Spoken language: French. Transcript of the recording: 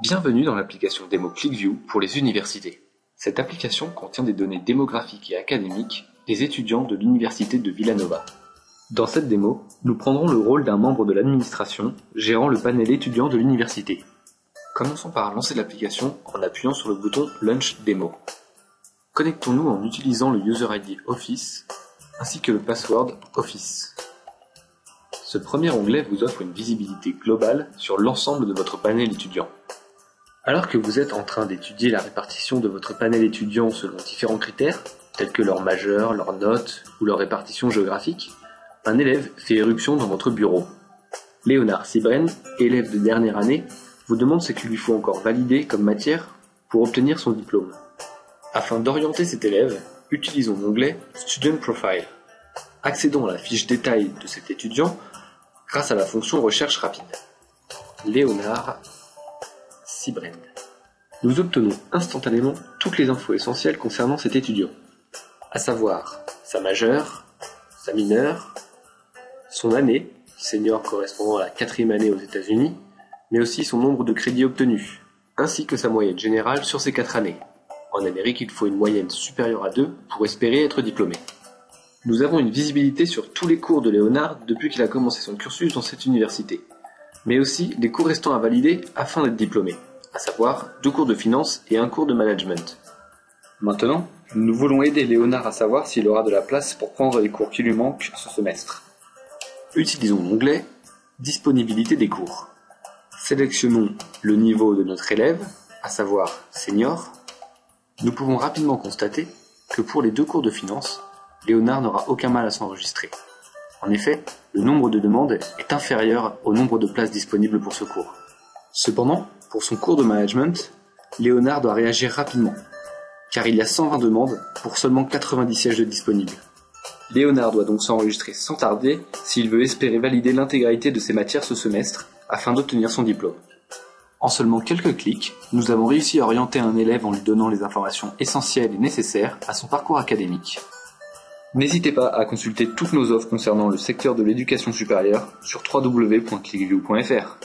Bienvenue dans l'application démo ClickView pour les universités. Cette application contient des données démographiques et académiques des étudiants de l'université de Villanova. Dans cette démo, nous prendrons le rôle d'un membre de l'administration gérant le panel étudiant de l'université. Commençons par lancer l'application en appuyant sur le bouton Launch Demo. Connectons-nous en utilisant le User ID Office ainsi que le password Office. Ce premier onglet vous offre une visibilité globale sur l'ensemble de votre panel étudiant. Alors que vous êtes en train d'étudier la répartition de votre panel étudiant selon différents critères, tels que leur majeur, leurs notes ou leur répartition géographique, un élève fait éruption dans votre bureau. Léonard Sibren, élève de dernière année, vous demande ce qu'il lui faut encore valider comme matière pour obtenir son diplôme. Afin d'orienter cet élève, utilisons l'onglet Student Profile. Accédons à la fiche détail de cet étudiant grâce à la fonction recherche rapide. Léonard Sibren. Nous obtenons instantanément toutes les infos essentielles concernant cet étudiant, à savoir sa majeure, sa mineure, son année, senior correspondant à la 4e année aux États-Unis, mais aussi son nombre de crédits obtenus, ainsi que sa moyenne générale sur ces 4 années. En Amérique, il faut une moyenne supérieure à 2 pour espérer être diplômé. Nous avons une visibilité sur tous les cours de Léonard depuis qu'il a commencé son cursus dans cette université, mais aussi les cours restants à valider afin d'être diplômé, à savoir 2 cours de finance et 1 cours de management. Maintenant, nous voulons aider Léonard à savoir s'il aura de la place pour prendre les cours qui lui manquent ce semestre. Utilisons l'onglet Disponibilité des cours. Sélectionnons le niveau de notre élève, à savoir senior. Nous pouvons rapidement constater que pour les 2 cours de finance, Léonard n'aura aucun mal à s'enregistrer. En effet, le nombre de demandes est inférieur au nombre de places disponibles pour ce cours. Cependant, pour son cours de management, Léonard doit réagir rapidement, car il y a 120 demandes pour seulement 90 sièges de disponibles. Léonard doit donc s'enregistrer sans tarder s'il veut espérer valider l'intégralité de ses matières ce semestre afin d'obtenir son diplôme. En seulement quelques clics, nous avons réussi à orienter un élève en lui donnant les informations essentielles et nécessaires à son parcours académique. N'hésitez pas à consulter toutes nos offres concernant le secteur de l'éducation supérieure sur www.clickview.fr.